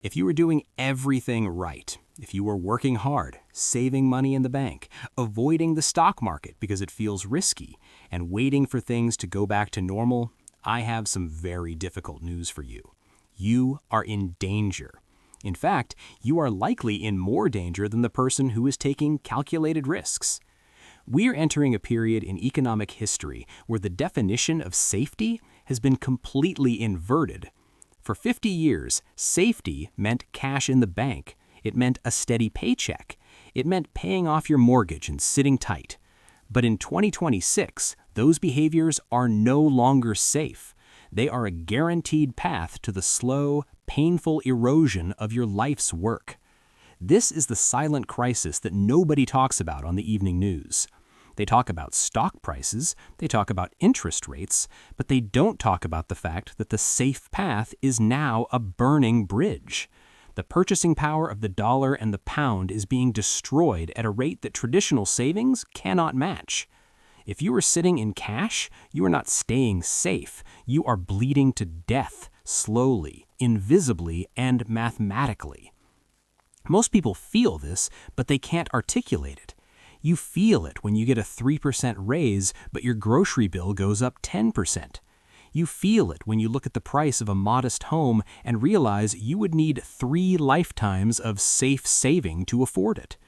If you were doing everything right, if you were working hard, saving money in the bank, avoiding the stock market because it feels risky, and waiting for things to go back to normal, I have some very difficult news for you. You are in danger. In fact, you are likely in more danger than the person who is taking calculated risks. We're entering a period in economic history where the definition of safety has been completely inverted. For 50 years, safety meant cash in the bank. It meant a steady paycheck. It meant paying off your mortgage and sitting tight. But in 2026, those behaviors are no longer safe. They are a guaranteed path to the slow, painful erosion of your life's work. This is the silent crisis that nobody talks about on the evening news. They talk about stock prices, they talk about interest rates, but they don't talk about the fact that the safe path is now a burning bridge. The purchasing power of the dollar and the pound is being destroyed at a rate that traditional savings cannot match. If you are sitting in cash, you are not staying safe. You are bleeding to death, slowly, invisibly, and mathematically. Most people feel this, but they can't articulate it. You feel it when you get a 3% raise, but your grocery bill goes up 10%. You feel it when you look at the price of a modest home and realize you would need 3 lifetimes of safe saving to afford it.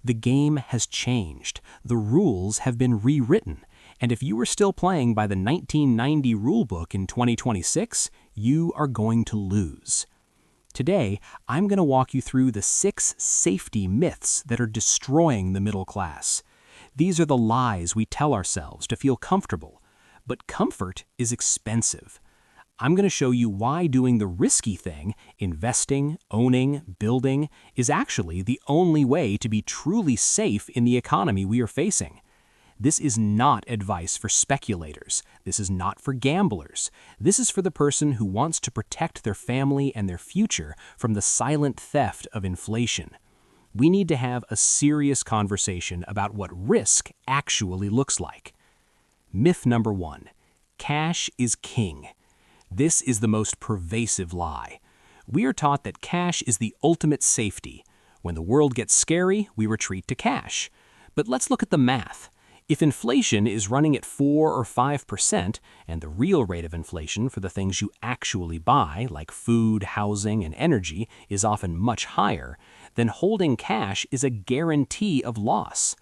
The game has changed. The rules have been rewritten. And if you are still playing by the 1990 rulebook in 2026, you are going to lose. Today, I'm going to walk you through the 6 safety myths that are destroying the middle class. These are the lies we tell ourselves to feel comfortable. But comfort is expensive. I'm going to show you why doing the risky thing, investing, owning, building, is actually the only way to be truly safe in the economy we are facing. This is not advice for speculators. This is not for gamblers. This is for the person who wants to protect their family and their future from the silent theft of inflation. We need to have a serious conversation about what risk actually looks like. Myth number 1. Cash is king. This is the most pervasive lie. We are taught that cash is the ultimate safety. When the world gets scary, we retreat to cash. But let's look at the math. If inflation is running at 4 or 5%, and the real rate of inflation for the things you actually buy, like food, housing, and energy, is often much higher, then holding cash is a guarantee of loss.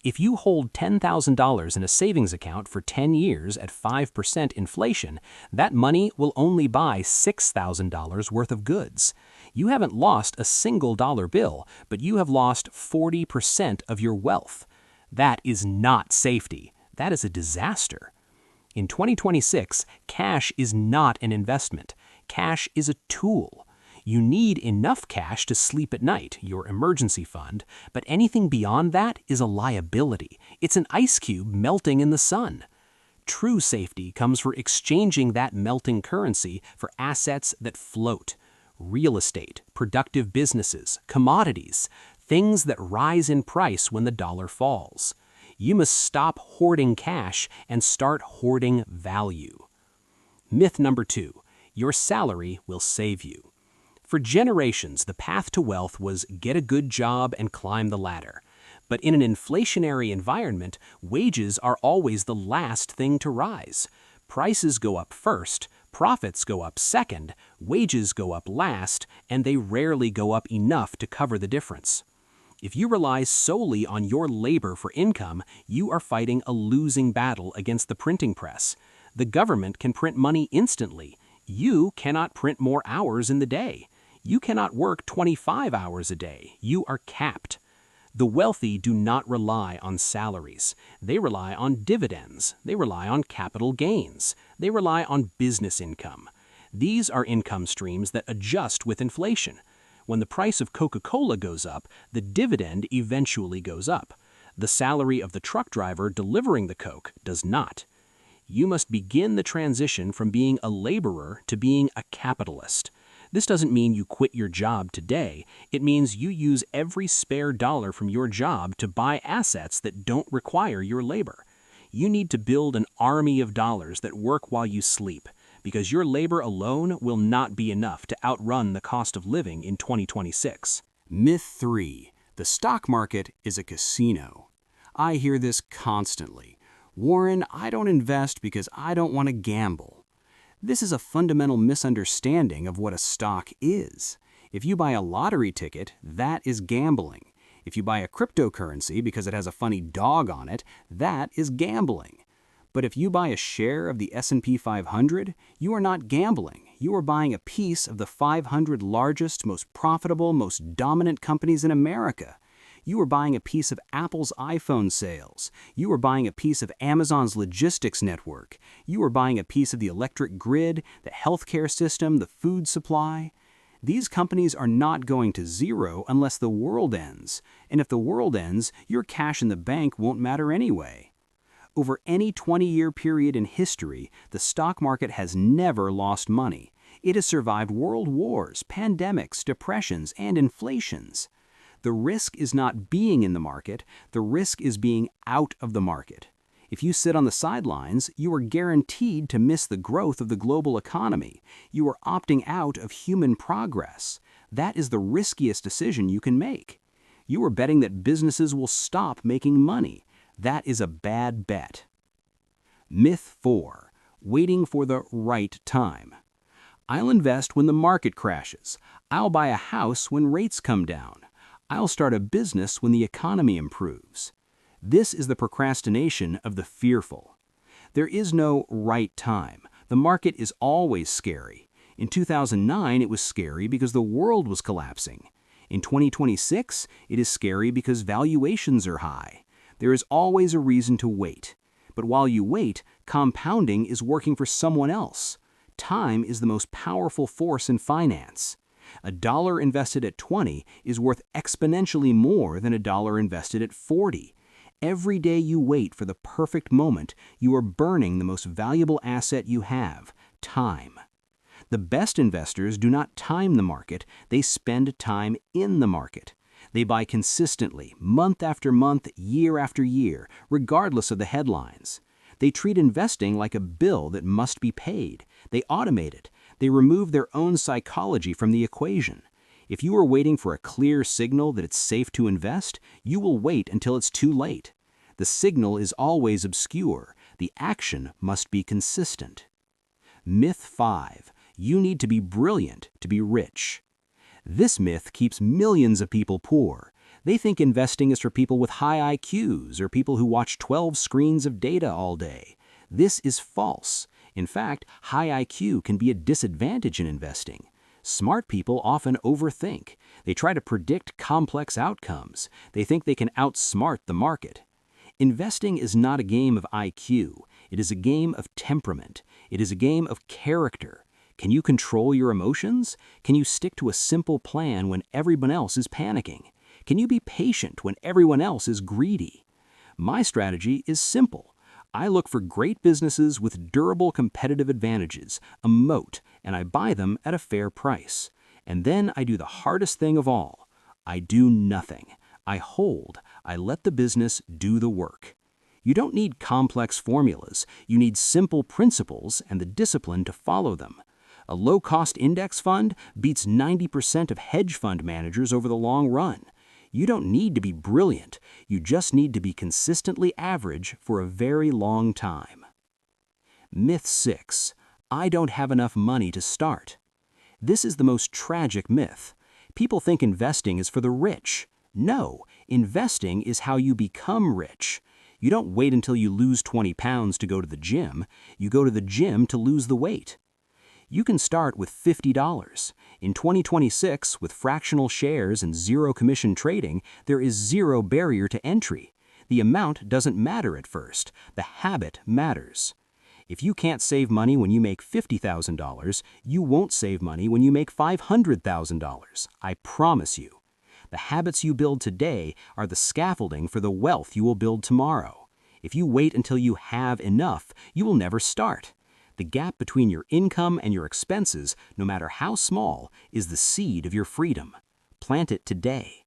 If you hold $10,000 in a savings account for 10 years at 5% inflation, that money will only buy $6,000 worth of goods. You haven't lost a single dollar bill, but you have lost 40% of your wealth. That is not safety. That is a disaster. In 2026, cash is not an investment. Cash is a tool. You need enough cash to sleep at night, your emergency fund, but anything beyond that is a liability. It's an ice cube melting in the sun. True safety comes for exchanging that melting currency for assets that float. Real estate, productive businesses, commodities, things that rise in price when the dollar falls. You must stop hoarding cash and start hoarding value. Myth number 2. Your salary will save you. For generations, the path to wealth was get a good job and climb the ladder. But in an inflationary environment, wages are always the last thing to rise. Prices go up first, profits go up second, wages go up last, and they rarely go up enough to cover the difference. If you rely solely on your labor for income, you are fighting a losing battle against the printing press. The government can print money instantly. You cannot print more hours in the day. You cannot work 25 hours a day. You are capped. The wealthy do not rely on salaries. They rely on dividends. They rely on capital gains. They rely on business income. These are income streams that adjust with inflation. When the price of Coca-Cola goes up, the dividend eventually goes up. The salary of the truck driver delivering the Coke does not. You must begin the transition from being a laborer to being a capitalist. This doesn't mean you quit your job today. It means you use every spare dollar from your job to buy assets that don't require your labor. You need to build an army of dollars that work while you sleep, because your labor alone will not be enough to outrun the cost of living in 2026. Myth 3. The stock market is a casino. I hear this constantly. Warren, I don't invest because I don't want to gamble. This is a fundamental misunderstanding of what a stock is. If you buy a lottery ticket, that is gambling. If you buy a cryptocurrency because it has a funny dog on it, that is gambling. But if you buy a share of the S&P 500, you are not gambling. You are buying a piece of the 500 largest, most profitable, most dominant companies in America. You are buying a piece of Apple's iPhone sales. You are buying a piece of Amazon's logistics network. You are buying a piece of the electric grid, the healthcare system, the food supply. These companies are not going to zero unless the world ends. And if the world ends, your cash in the bank won't matter anyway. Over any 20-year period in history, the stock market has never lost money. It has survived world wars, pandemics, depressions, and inflations. The risk is not being in the market, the risk is being out of the market. If you sit on the sidelines, you are guaranteed to miss the growth of the global economy. You are opting out of human progress. That is the riskiest decision you can make. You are betting that businesses will stop making money. That is a bad bet. Myth 4. Waiting for the right time. I'll invest when the market crashes. I'll buy a house when rates come down. I'll start a business when the economy improves. This is the procrastination of the fearful. There is no right time. The market is always scary. In 2009, it was scary because the world was collapsing. In 2026, it is scary because valuations are high. There is always a reason to wait. But while you wait, compounding is working for someone else. Time is the most powerful force in finance. A dollar invested at 20 is worth exponentially more than a dollar invested at 40. Every day you wait for the perfect moment, you are burning the most valuable asset you have, time. The best investors do not time the market, they spend time in the market. They buy consistently, month after month, year after year, regardless of the headlines. They treat investing like a bill that must be paid. They automate it. They remove their own psychology from the equation. If you are waiting for a clear signal that it's safe to invest, you will wait until it's too late. The signal is always obscure. The action must be consistent. Myth 5. You need to be brilliant to be rich. This myth keeps millions of people poor. They think investing is for people with high IQs or people who watch 12 screens of data all day. This is false. In fact, high IQ can be a disadvantage in investing. Smart people often overthink. They try to predict complex outcomes. They think they can outsmart the market. Investing is not a game of IQ. It is a game of temperament. It is a game of character. Can you control your emotions? Can you stick to a simple plan when everyone else is panicking? Can you be patient when everyone else is greedy? My strategy is simple. I look for great businesses with durable competitive advantages, a moat, and I buy them at a fair price. And then I do the hardest thing of all. I do nothing. I hold. I let the business do the work. You don't need complex formulas. You need simple principles and the discipline to follow them. A low-cost index fund beats 90% of hedge fund managers over the long run. You don't need to be brilliant. You just need to be consistently average for a very long time. Myth 6. I don't have enough money to start. This is the most tragic myth. People think investing is for the rich. No, investing is how you become rich. You don't wait until you lose 20 pounds to go to the gym. You go to the gym to lose the weight. You can start with $50. In 2026, with fractional shares and zero commission trading, there is zero barrier to entry. The amount doesn't matter at first. The habit matters. If you can't save money when you make $50,000, you won't save money when you make $500,000. I promise you. The habits you build today are the scaffolding for the wealth you will build tomorrow. If you wait until you have enough, you will never start. The gap between your income and your expenses, no matter how small, is the seed of your freedom. Plant it today.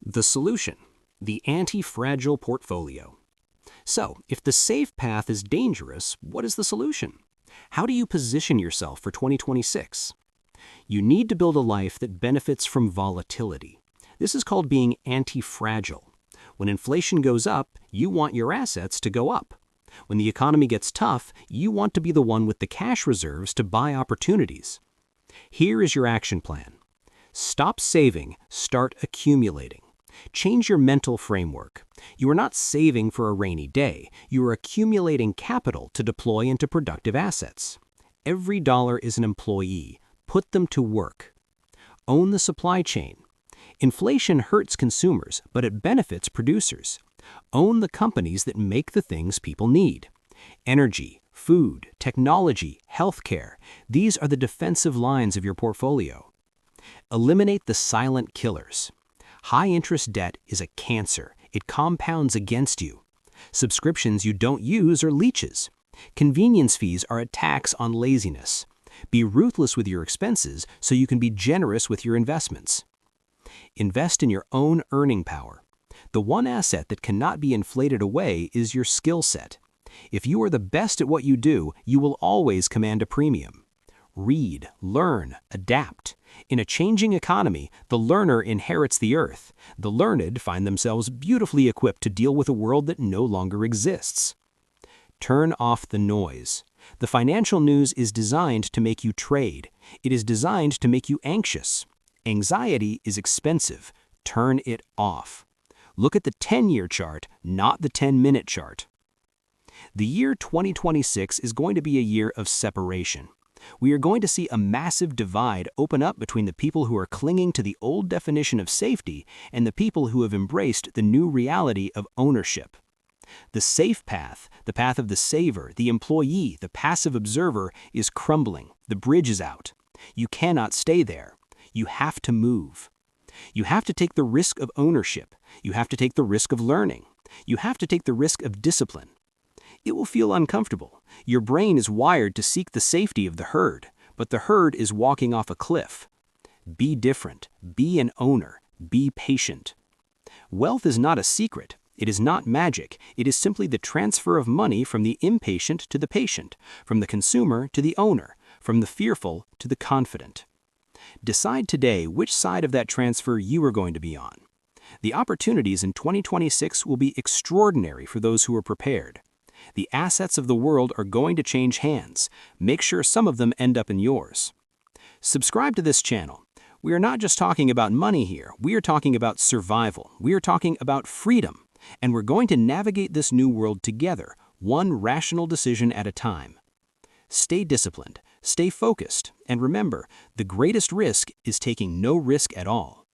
The solution: the anti-fragile portfolio. So, if the safe path is dangerous, what is the solution? How do you position yourself for 2026? You need to build a life that benefits from volatility. This is called being anti-fragile. When inflation goes up, you want your assets to go up. When the economy gets tough, you want to be the one with the cash reserves to buy opportunities. Here is your action plan. Stop saving, start accumulating. Change your mental framework. You are not saving for a rainy day. You are accumulating capital to deploy into productive assets. Every dollar is an employee. Put them to work. Own the supply chain. Inflation hurts consumers, but it benefits producers. Own the companies that make the things people need. Energy, food, technology, healthcare. These are the defensive lines of your portfolio. Eliminate the silent killers. High-interest debt is a cancer. It compounds against you. Subscriptions you don't use are leeches. Convenience fees are a tax on laziness. Be ruthless with your expenses so you can be generous with your investments. Invest in your own earning power. The one asset that cannot be inflated away is your skill set. If you are the best at what you do, you will always command a premium. Read, learn, adapt. In a changing economy, the learner inherits the earth. The learned find themselves beautifully equipped to deal with a world that no longer exists. Turn off the noise. The financial news is designed to make you trade. It is designed to make you anxious. Anxiety is expensive. Turn it off. Look at the 10-year chart, not the 10-minute chart. The year 2026 is going to be a year of separation. We are going to see a massive divide open up between the people who are clinging to the old definition of safety and the people who have embraced the new reality of ownership. The safe path, the path of the saver, the employee, the passive observer, is crumbling. The bridge is out. You cannot stay there. You have to move. You have to take the risk of ownership. You have to take the risk of learning. You have to take the risk of discipline. It will feel uncomfortable. Your brain is wired to seek the safety of the herd, but the herd is walking off a cliff. Be different. Be an owner. Be patient. Wealth is not a secret. It is not magic. It is simply the transfer of money from the impatient to the patient, from the consumer to the owner, from the fearful to the confident. Decide today which side of that transfer you are going to be on. The opportunities in 2026 will be extraordinary for those who are prepared. The assets of the world are going to change hands. Make sure some of them end up in yours. Subscribe to this channel. We are not just talking about money here. We are talking about survival. We are talking about freedom. And we're going to navigate this new world together, one rational decision at a time. Stay disciplined, stay focused, and remember, the greatest risk is taking no risk at all.